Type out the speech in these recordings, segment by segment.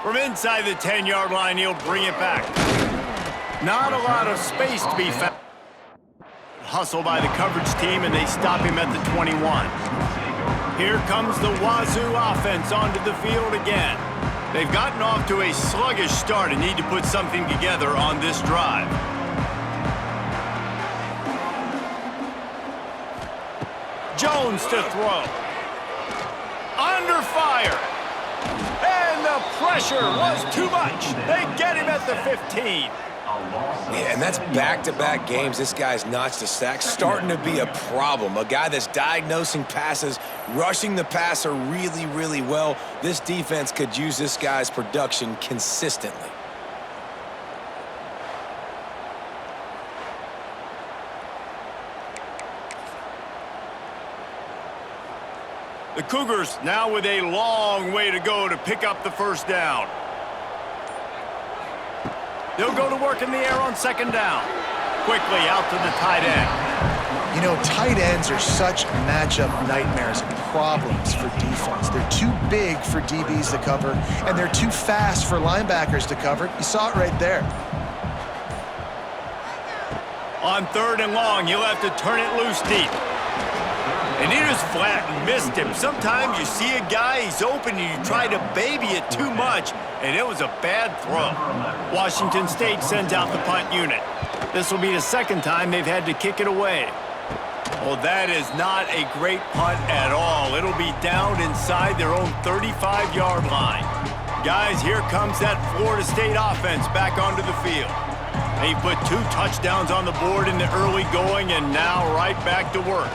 From inside the 10-yard line, he'll bring it back. Not a lot of space to be found. Hustle by the coverage team, and they stop him at the 21. Here comes the Wazoo offense onto the field again. They've gotten off to a sluggish start and need to put something together on this drive. Jones to throw. Under fire. And the pressure was too much. They get him at the 15. Yeah, and that's back-to-back games. This guy's notched a sack, starting to be a problem. A guy that's diagnosing passes, rushing the passer really, really well. This defense could use this guy's production consistently. The Cougars now with a long way to go to pick up the first down. They'll go to work in the air on second down. Quickly out to the tight end. You know, tight ends are such matchup nightmares and problems for defense. They're too big for DBs to cover, and they're too fast for linebackers to cover. You saw it right there. On third and long, he'll have to turn it loose deep. And he just flat and missed him. Sometimes you see a guy, he's open, and you try to baby it too much, and it was a bad throw. Washington State sends out the punt unit. This will be the second time they've had to kick it away. Well, that is not a great punt at all. It'll be down inside their own 35-yard line. Guys, here comes that Florida State offense back onto the field. They put 2 touchdowns on the board in the early going, and now right back to work.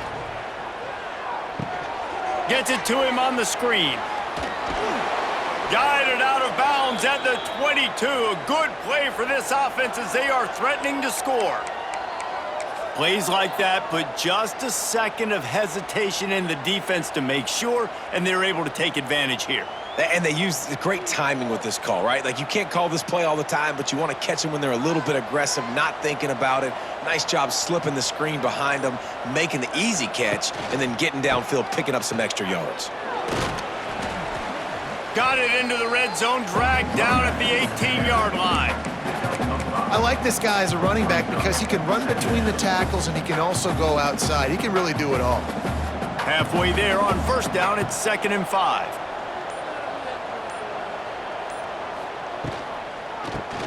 Gets it to him on the screen. Guided out of bounds at the 22. A good play for this offense as they are threatening to score. Plays like that put just a second of hesitation in the defense to make sure, and they're able to take advantage here. And they use great timing with this call, right? Like, you can't call this play all the time, but you want to catch them when they're a little bit aggressive, not thinking about it. Nice job slipping the screen behind them, making the easy catch, and then getting downfield, picking up some extra yards. Got it into the red zone, dragged down at the 18-yard line. I like this guy as a running back because he can run between the tackles and he can also go outside. He can really do it all. Halfway there on first down, it's 2nd and 5.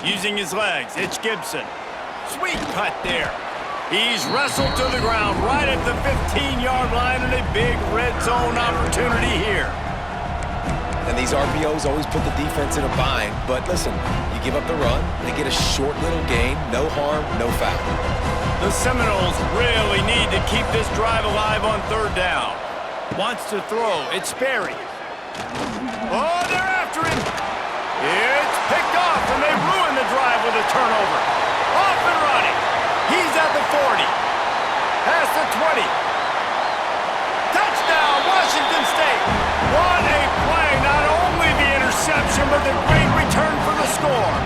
Using his legs, it's Gibson. Sweet cut there. He's wrestled to the ground right at the 15-yard line, and a big red zone opportunity here. And these RPOs always put the defense in a bind. But listen, you give up the run, they get a short little gain, no harm, no foul. The Seminoles really need to keep this drive alive on third down. Wants to throw, it's Sperry. Oh, they're after him. It's picked off, and they ruin the drive with a turnover. Off and running. He's at the 40. Past the 20. Touchdown, Washington State. What a play. Not only the interception, but the great return for the score.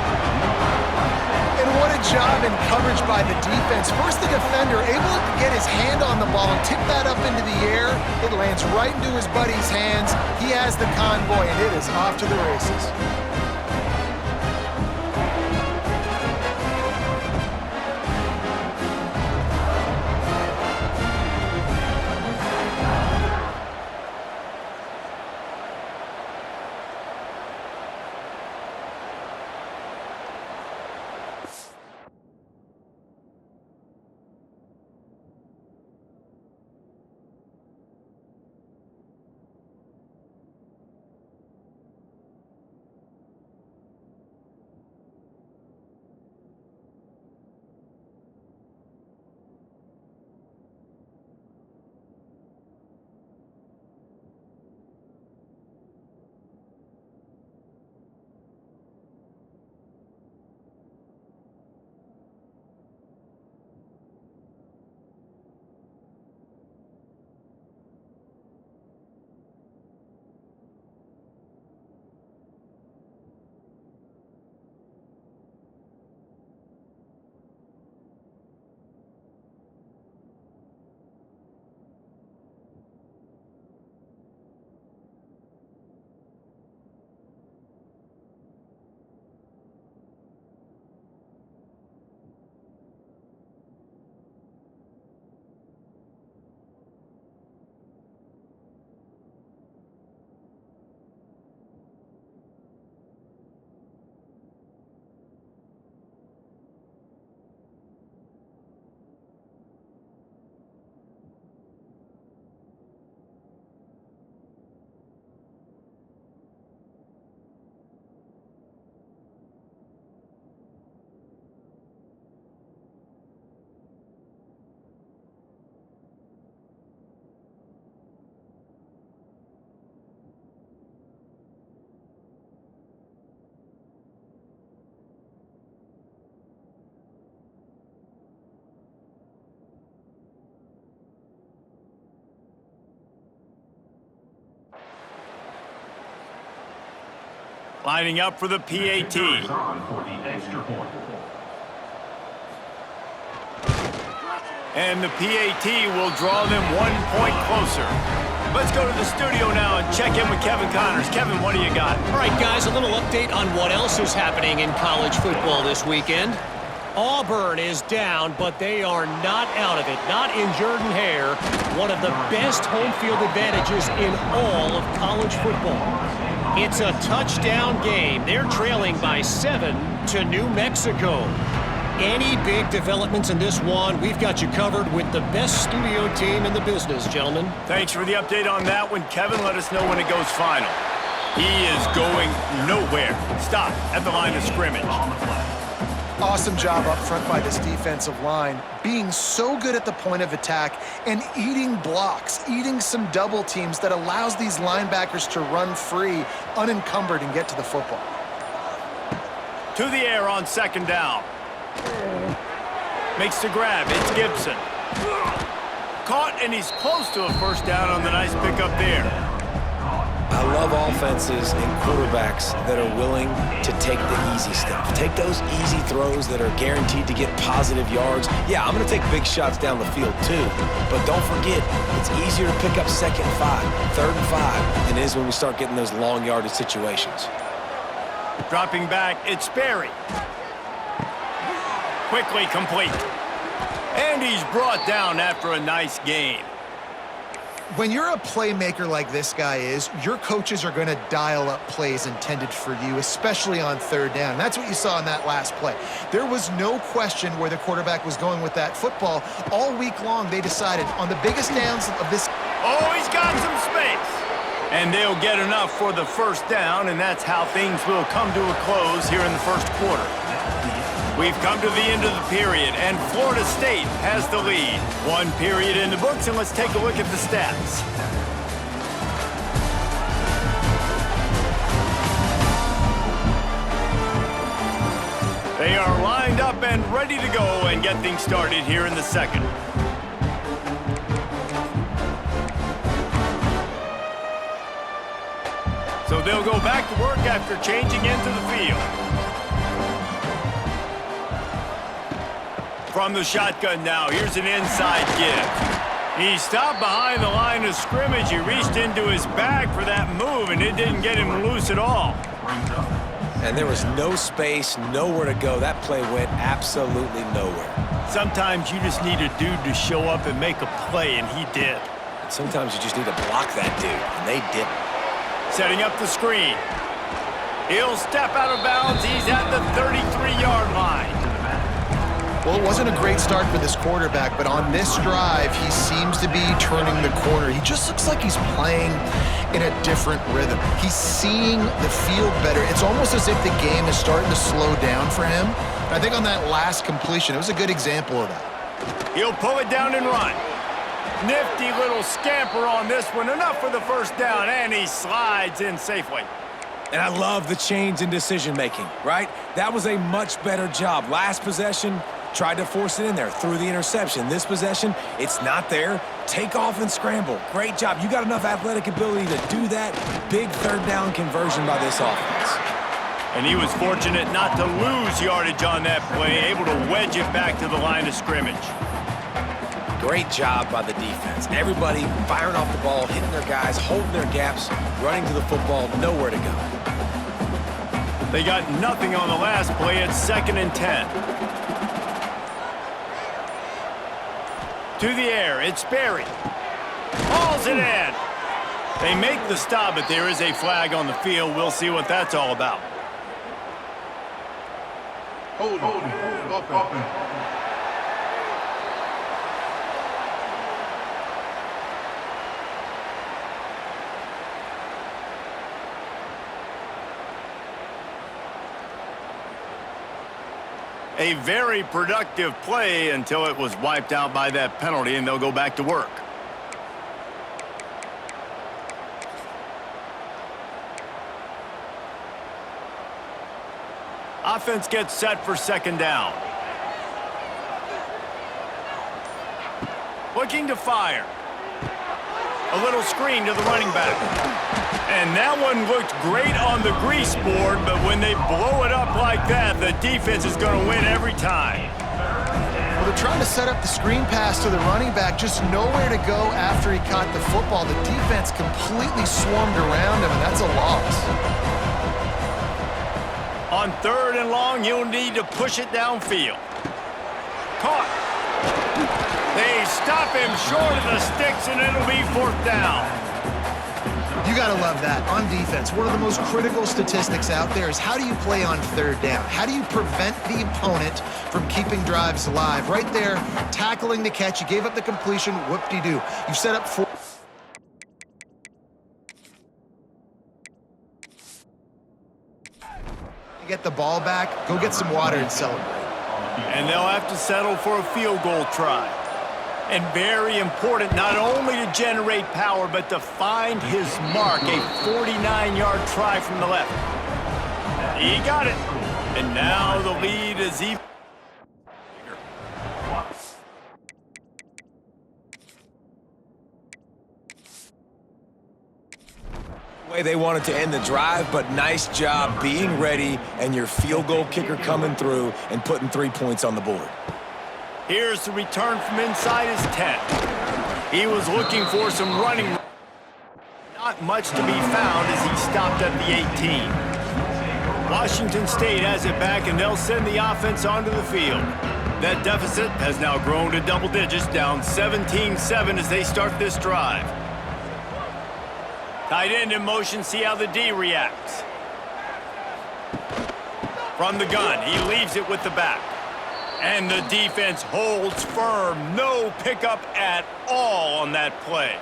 And what a job in coverage by the defense. First, the defender able to get his hand on the ball and tip that up into the air. It lands right into his buddy's hands. He has the convoy, and it is off to the races. Lining up for the PAT. And the PAT will draw them 1 point closer. Let's go to the studio now and check in with Kevin Connors. Kevin, what do you got? All right, guys, a little update on what else is happening in college football this weekend. Auburn is down, but they are not out of it. Not in Jordan Hare, one of the best home field advantages in all of college football. It's a touchdown game. They're trailing by 7 to New Mexico. Any big developments in this one, we've got you covered with the best studio team in the business, gentlemen. Thanks for the update on that one. Kevin, let us know when it goes final. He is going nowhere. Stop at the line of scrimmage. Awesome job up front by this defensive line, being so good at the point of attack and eating blocks, eating some double teams that allows these linebackers to run free, unencumbered, and get to the football. To the air on second down. Makes the grab. It's Gibson. Caught, and he's close to a first down on the nice pickup there. I love offenses and quarterbacks that are willing to take the easy stuff. Take those easy throws that are guaranteed to get positive yards. Yeah, I'm going to take big shots down the field too, but don't forget, it's easier to pick up 2nd and 5, 3rd and 5 than it is when we start getting those long yardage situations. Dropping back, it's Sperry. Quickly complete. And he's brought down after a nice gain. When you're a playmaker like this guy is, your coaches are going to dial up plays intended for you, especially on 3rd down. That's what you saw in that last play. There was no question where the quarterback was going with that football. All week long, they decided on the biggest downs of this. Oh, he's got some space. And they'll get enough for the first down, and that's how things will come to a close here in the first quarter. We've come to the end of the period, and Florida State has the lead. 1 period in the books, and let's take a look at the stats. They are lined up and ready to go and get things started here in the second. So they'll go back to work after changing into the field. From the shotgun now, here's an inside give. He stopped behind the line of scrimmage. He reached into his bag for that move, and it didn't get him loose at all. And there was no space, nowhere to go. That play went absolutely nowhere. Sometimes you just need a dude to show up and make a play, and he did. Sometimes you just need to block that dude, and they didn't. Setting up the screen. He'll step out of bounds. He's at the 33-yard line. Well, it wasn't a great start for this quarterback, but on this drive, he seems to be turning the corner. He just looks like he's playing in a different rhythm. He's seeing the field better. It's almost as if the game is starting to slow down for him. I think on that last completion, it was a good example of that. He'll pull it down and run. Nifty little scamper on this one. Enough for the first down, and he slides in safely. And I love the change in decision-making, right? That was a much better job. Last possession, tried to force it in there, threw the interception. This possession, it's not there. Take off and scramble. Great job. You got enough athletic ability to do that. Big 3rd down conversion by this offense. And he was fortunate not to lose yardage on that play, able to wedge it back to the line of scrimmage. Great job by the defense. Everybody firing off the ball, hitting their guys, holding their gaps, running to the football, nowhere to go. They got nothing on the last play. It's 2nd and 10. To the air, it's Sperry. Hauls it in. They make the stop, but there is a flag on the field. We'll see what that's all about. Hold on. A very productive play until it was wiped out by that penalty, and they'll go back to work. Offense gets set for 2nd down. Looking to fire. A little screen to the running back. And that one looked great on the grease board, but when they blow it up like that, the defense is going to win every time. Well, they're trying to set up the screen pass to the running back, just nowhere to go after he caught the football. The defense completely swarmed around him, and that's a loss. On 3rd and long, you'll need to push it downfield. Caught. They stop him short of the sticks, and it'll be 4th down. You got to love that. On defense, one of the most critical statistics out there is how do you play on 3rd down? How do you prevent the opponent from keeping drives alive? Right there, tackling the catch. You gave up the completion. Whoop-de-doo. You've set up 4. Get the ball back, go get some water and celebrate. And they'll have to settle for a field goal try. And very important, not only to generate power, but to find his mark, a 49-yard try from the left. He got it. And now the lead is even. Way they wanted to end the drive, but nice job being ready and your field goal kicker coming through and putting 3 points on the board. Here's the return from inside his 10. He was looking for some running. Not much to be found as he stopped at the 18. Washington State has it back, and they'll send the offense onto the field. That deficit has now grown to double digits, down 17-7 as they start this drive. Tight end in motion, see how the D reacts. From the gun, he leaves it with the back. And the defense holds firm. No pickup at all on that play.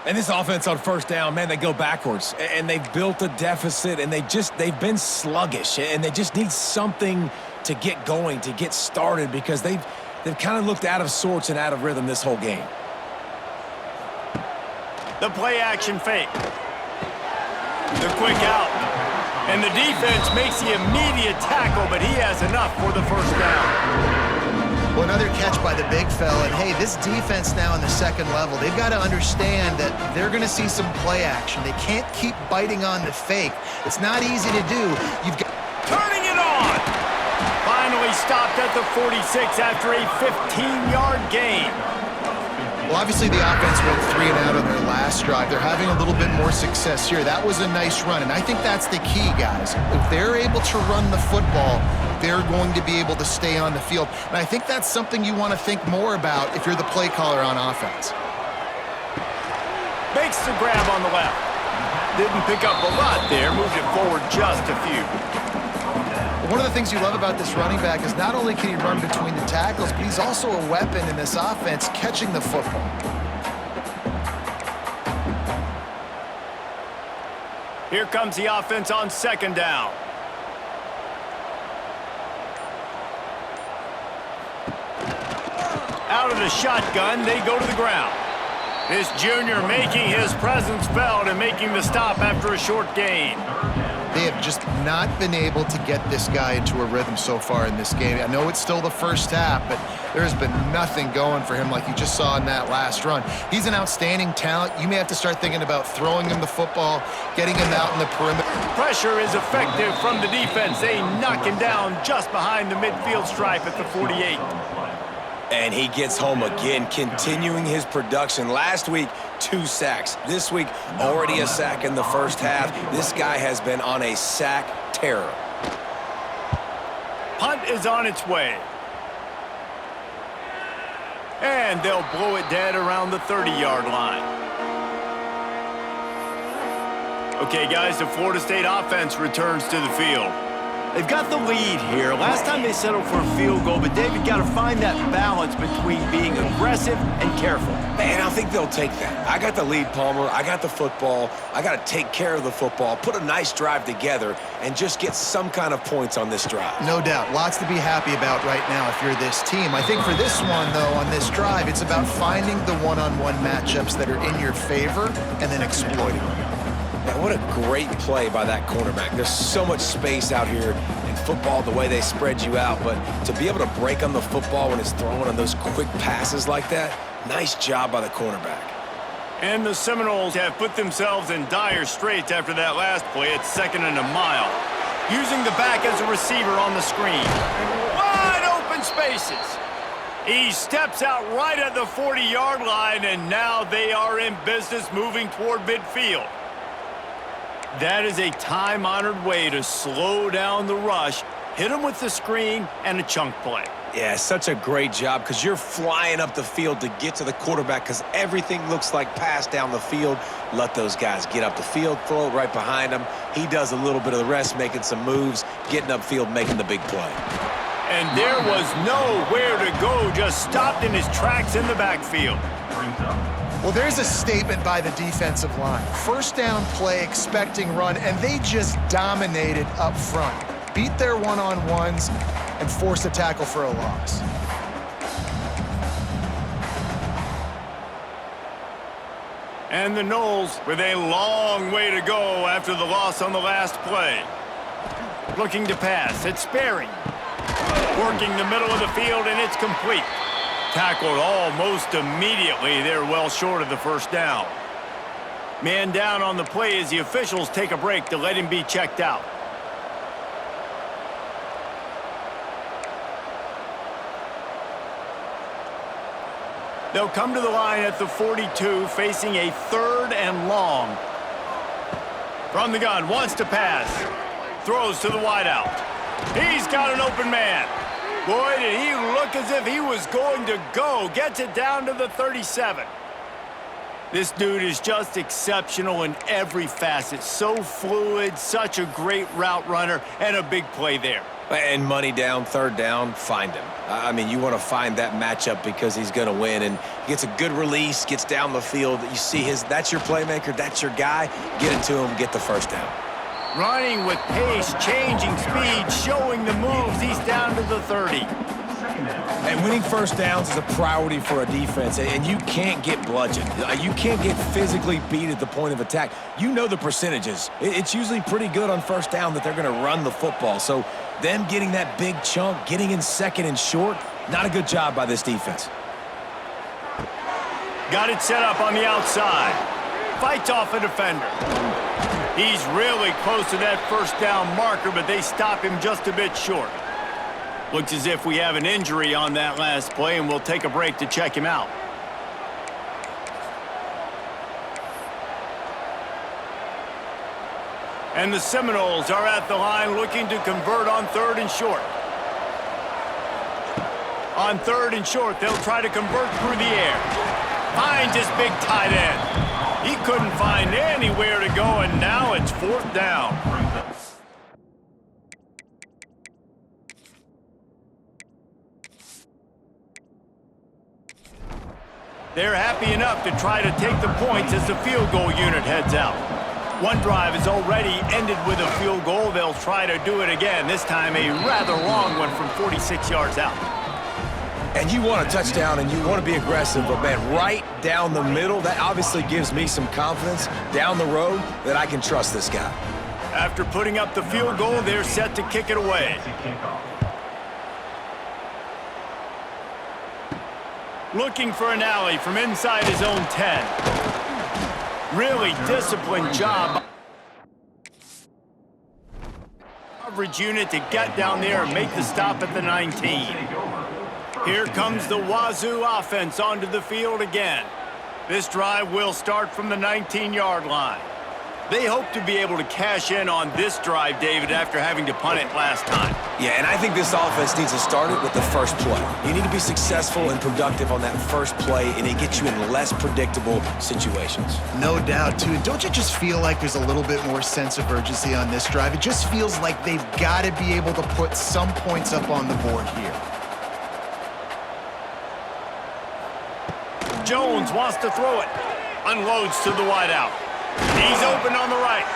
And this offense on 1st down, man, they go backwards. And they've built a deficit, and they've been sluggish. And they just need something to get going, to get started, because they've kind of looked out of sorts and out of rhythm this whole game. The play action fake. The quick out. And the defense makes the immediate tackle, but he has enough for the 1st down. Well, another catch by the big fella. And, hey, this defense now in the 2nd level, they've got to understand that they're going to see some play action. They can't keep biting on the fake. It's not easy to do. You've got turning it on. Finally stopped at the 46 after a 15-yard gain. Well, obviously the offense went 3 and out on their last drive. They're having a little bit more success here. That was a nice run, and I think that's the key, guys. If they're able to run the football, they're going to be able to stay on the field. And I think that's something you want to think more about if you're the play caller on offense. Makes the grab on the left. Didn't pick up a lot there, moved it forward just a few. One of the things you love about this running back is not only can he run between the tackles, but he's also a weapon in this offense catching the football. Here comes the offense on 2nd down. Out of the shotgun, they go to the ground. This junior making his presence felt and making the stop after a short gain. They have just not been able to get this guy into a rhythm so far in this game. I know it's still the 1st half, but there has been nothing going for him like you just saw in that last run. He's an outstanding talent. You may have to start thinking about throwing him the football, getting him out in the perimeter. Pressure is effective from the defense. They knock him down just behind the midfield stripe at the 48. And he gets home again, continuing his production. Last week, 2 sacks. This week, already a sack in the 1st half. This guy has been on a sack terror. Punt is on its way. And they'll blow it dead around the 30-yard line. Okay, guys, the Florida State offense returns to the field. They've got the lead here. Last time they settled for a field goal, but David got to find that balance between being aggressive and careful. Man, I think they'll take that. I got the lead, Palmer. I got the football. I got to take care of the football, put a nice drive together, and just get some kind of points on this drive. No doubt. Lots to be happy about right now if you're this team. I think for this one, though, on this drive, it's about finding the one-on-one matchups that are in your favor and then exploiting them. Man, what a great play by that cornerback. There's so much space out here in football, the way they spread you out, but to be able to break on the football when it's thrown on those quick passes like that, nice job by the cornerback. And the Seminoles have put themselves in dire straits after that last play at 2nd and a mile. Using the back as a receiver on the screen. Wide open spaces. He steps out right at the 40-yard line, and now they are in business moving toward midfield. That is a time-honored way to slow down the rush, hit him with the screen, and a chunk play. Yeah, such a great job because you're flying up the field to get to the quarterback because everything looks like pass down the field. Let those guys get up the field, throw it right behind him. He does a little bit of the rest, making some moves, getting upfield, making the big play. And there was nowhere to go, just stopped in his tracks in the backfield. Well, there's a statement by the defensive line. First down play, expecting run, and they just dominated up front. Beat their one-on-ones and forced a tackle for a loss. And the Noles with a long way to go after the loss on the last play. Looking to pass, it's Sperry. Working the middle of the field, and it's complete. Tackled almost immediately. They're well short of the first down. Man down on the play as the officials take a break to let him be checked out. They'll come to the line at the 42, facing a 3rd and long. From the gun, wants to pass. Throws to the wideout. He's got an open man. Boy, did he look as if he was going to go. Gets it down to the 37. This dude is just exceptional in every facet. So fluid, such a great route runner, and a big play there. And money down, 3rd down, find him. I mean, you want to find that matchup because he's going to win. And he gets a good release, gets down the field. You see that's your playmaker, that's your guy. Get it to him, get the first down. Running with pace, changing speed, showing the moves. He's down to the 30. And winning first downs is a priority for a defense, and you can't get bludgeoned. You can't get physically beat at the point of attack. You know the percentages. It's usually pretty good on first down that they're going to run the football. So them getting that big chunk, getting in 2nd and short, not a good job by this defense. Got it set up on the outside. Fights off a defender. He's really close to that first down marker, but they stop him just a bit short. Looks as if we have an injury on that last play, and we'll take a break to check him out. And the Seminoles are at the line looking to convert on 3rd and short. On 3rd and short, they'll try to convert through the air. Finds his big tight end. He couldn't find anywhere to go, and now it's 4th down. They're happy enough to try to take the points as the field goal unit heads out. One drive is already ended with a field goal. They'll try to do it again, this time a rather long one from 46 yards out. And you want a touchdown and you want to be aggressive, but man, right down the middle, that obviously gives me some confidence down the road that I can trust this guy. After putting up the field goal, they're set to kick it away. Looking for an alley from inside his own 10. Really disciplined job. Coverage unit to get down there and make the stop at the 19. Here comes the Wazoo offense onto the field again. This drive will start from the 19-yard line. They hope to be able to cash in on this drive, David, after having to punt it last time. Yeah, and I think this offense needs to start it with the first play. You need to be successful and productive on that first play, and it gets you in less predictable situations. No doubt, too. Don't you just feel like there's a little bit more sense of urgency on this drive? It just feels like they've got to be able to put some points up on the board here. Jones wants to throw it. Unloads to the wideout. He's open on the right.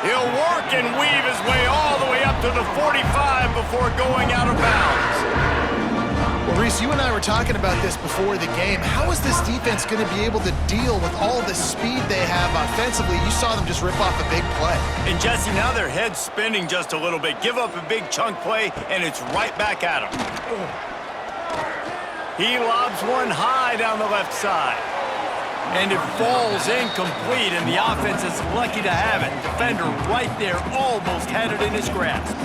He'll work and weave his way all the way up to the 45 before going out of bounds. Well, Reese, you and I were talking about this before the game. How is this defense going to be able to deal with all the speed they have offensively? You saw them just rip off a big play. And Jesse, now their head's spinning just a little bit. Give up a big chunk play, and it's right back at him. He lobs one high down the left side. And it falls incomplete, and the offense is lucky to have it. Defender right there almost had it in his grasp.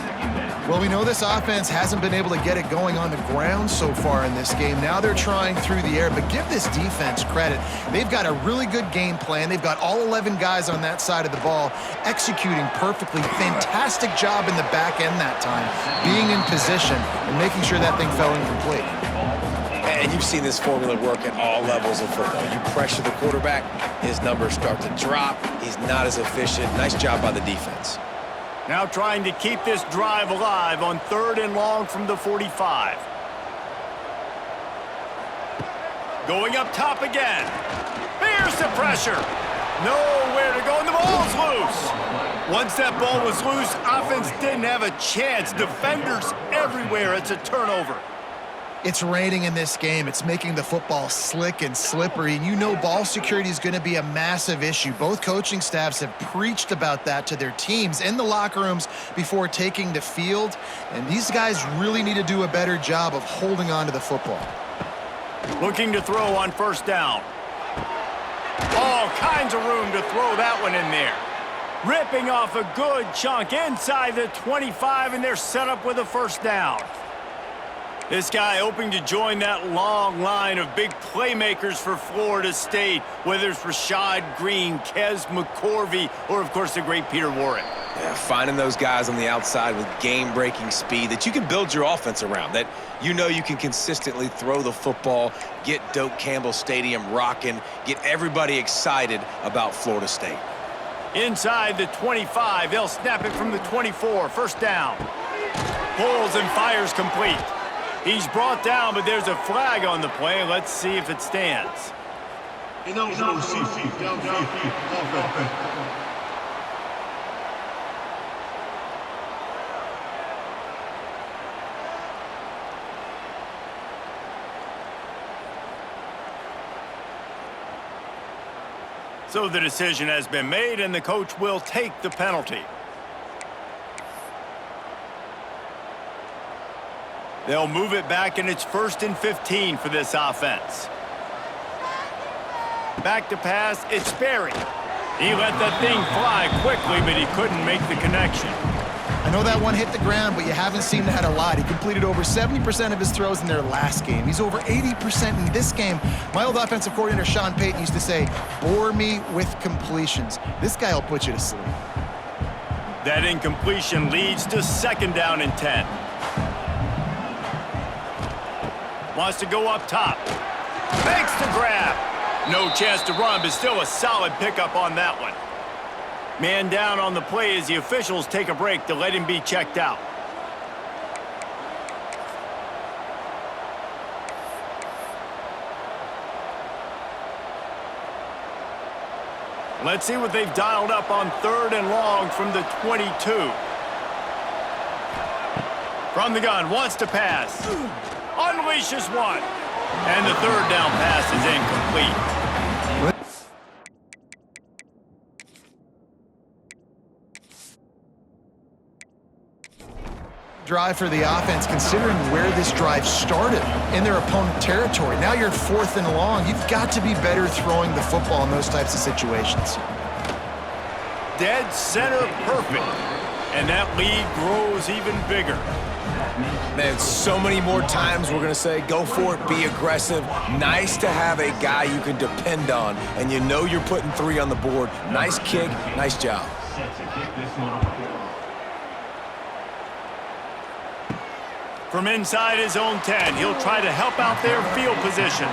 Well, we know this offense hasn't been able to get it going on the ground so far in this game. Now they're trying through the air, but give this defense credit. They've got a really good game plan. They've got all 11 guys on that side of the ball executing perfectly. Fantastic job in the back end that time, being in position and making sure that thing fell incomplete. And you've seen this formula work at all levels of football. You pressure the quarterback, his numbers start to drop. He's not as efficient. Nice job by the defense. Now trying to keep this drive alive on 3rd and long from the 45. Going up top again. Here's the pressure. Nowhere to go, and the ball's loose. Once that ball was loose, offense didn't have a chance. Defenders everywhere. It's a turnover. It's raining in this game. It's making the football slick and slippery. And you know ball security is going to be a massive issue. Both coaching staffs have preached about that to their teams in the locker rooms before taking the field. And these guys really need to do a better job of holding on to the football. Looking to throw on 1st down. All kinds of room to throw that one in there. Ripping off a good chunk inside the 25, and they're set up with a 1st down. This guy hoping to join that long line of big playmakers for Florida State, whether it's Rashad Green, Kez McCorvey, or, of course, the great Peter Warrick. Yeah, finding those guys on the outside with game-breaking speed that you can build your offense around, that you know you can consistently throw the football, get Doak Campbell Stadium rocking, get everybody excited about Florida State. Inside the 25, they'll snap it from the 24, 1st down. Pulls and fires complete. He's brought down, but there's a flag on the play. Let's see if it stands. So the decision has been made, and the coach will take the penalty. They'll move it back, and it's 1st and 15 for this offense. Back to pass, it's Sperry. He let that thing fly quickly, but he couldn't make the connection. I know that one hit the ground, but you haven't seen that a lot. He completed over 70% of his throws in their last game. He's over 80% in this game. My old offensive coordinator, Sean Payton, used to say, bore me with completions. This guy will put you to sleep. That incompletion leads to 2nd down and 10. Wants to go up top. Makes the grab. No chance to run, but still a solid pickup on that one. Man down on the play as the officials take a break to let him be checked out. Let's see what they've dialed up on 3rd and long from the 22. From the gun, wants to pass. Unleashes one. And the 3rd down pass is incomplete. Drive for the offense, considering where this drive started in their opponent territory. Now you're 4th and long. You've got to be better throwing the football in those types of situations. Dead center perfect. And that lead grows even bigger. Man, so many more times we're going to say, go for it, be aggressive. Nice to have a guy you can depend on, and you know you're putting 3 on the board. Nice kick, nice job. From inside his own 10, he'll try to help out their field position.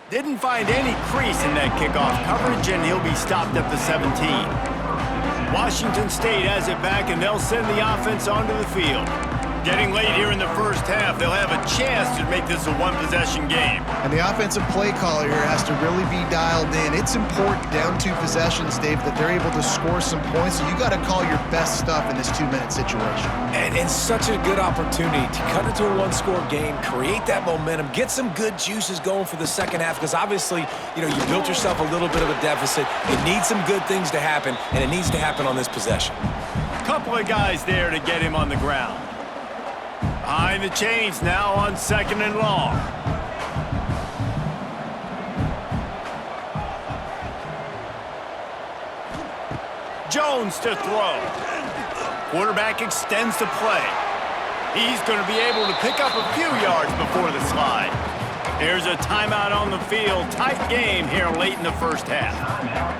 Didn't find any crease in that kickoff coverage, and he'll be stopped at the 17. Washington State has it back, and they'll send the offense onto the field. Getting late here in the 1st half, they'll have a chance to make this a one-possession game. And the offensive play caller here has to really be dialed in. It's important down 2 possessions, Dave, that they're able to score some points. So you got to call your best stuff in this 2-minute situation. And it's such a good opportunity to cut it to a 1-score game, create that momentum, get some good juices going for the 2nd half, because obviously, you know, you built yourself a little bit of a deficit. It needs some good things to happen, and it needs to happen on this possession. Couple of guys there to get him on the ground. Behind the chains now on 2nd and long. Jones to throw. Quarterback extends the play. He's going to be able to pick up a few yards before the slide. There's a timeout on the field. Tight game here late in the first half.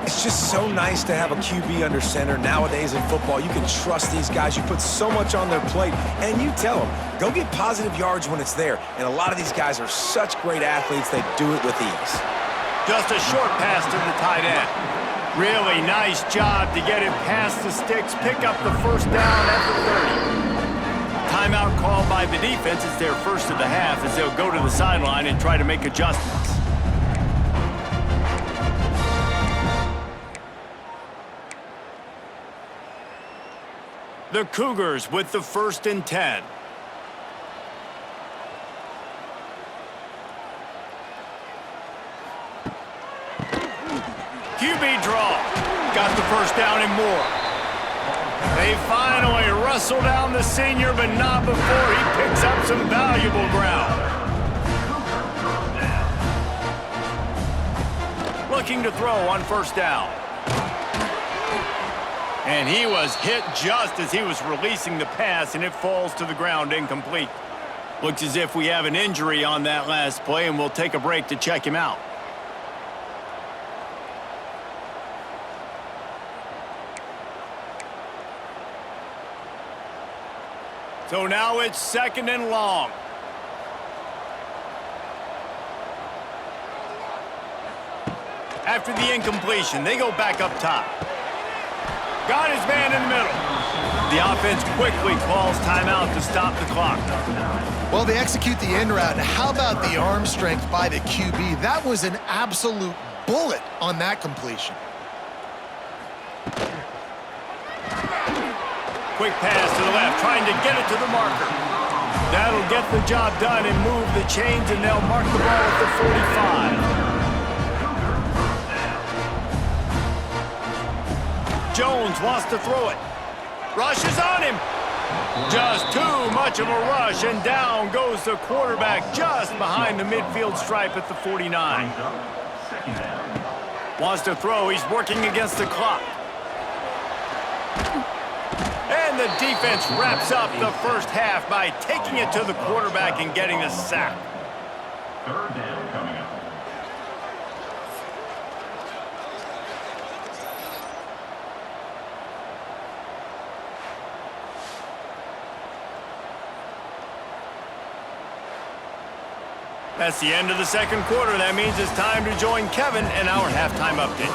It's just so nice to have a QB under center. Nowadays in football, you can trust these guys. You put so much on their plate, and you tell them, go get positive yards when it's there. And a lot of these guys are such great athletes, they do it with ease. Just a short pass to the tight end. Really nice job to get it past the sticks, pick up the first down at the 30. Timeout called by the defense is their first of the half as they'll go to the sideline and try to make adjustments. The Cougars with the 1st and 10. QB draw. Got the first down and more. They finally wrestle down the senior, but not before he picks up some valuable ground. Looking to throw on first down. And he was hit just as he was releasing the pass, and it falls to the ground incomplete. Looks as if we have an injury on that last play, and we'll take a break to check him out. So now it's 2nd and long. After the incompletion, they go back up top. Got his man in the middle. The offense quickly calls timeout to stop the clock. Well, they execute the end route. How about the arm strength by the QB? That was an absolute bullet on that completion. Quick pass to the left, trying to get it to the marker. That'll get the job done and move the chains, and they'll mark the ball at the 45. Jones wants to throw it. Rush is on him. Just too much of a rush, and down goes the quarterback just behind the midfield stripe at the 49. Wants to throw. He's working against the clock. And the defense wraps up the first half by taking it to the quarterback and getting a sack. 3rd down coming up. That's the end of the 2nd quarter. That means it's time to join Kevin in our halftime update.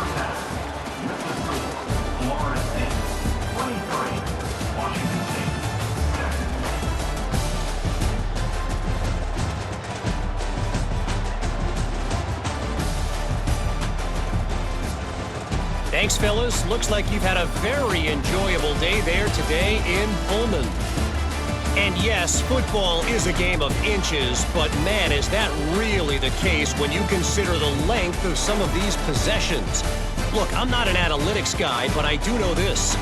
Florida State, 23. Washington State, 7. Thanks, fellas. Looks like you've had a very enjoyable day there today in Pullman. And yes, football is a game of inches, but man, is that really the case when you consider the length of some of these possessions. Look, I'm not an analytics guy, but I do know this.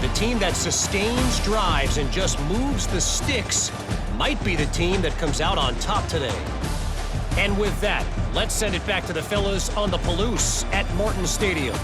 The team that sustains drives and just moves the sticks might be the team that comes out on top today. And with that, let's send it back to the fellas on the Palouse at Morton Stadium.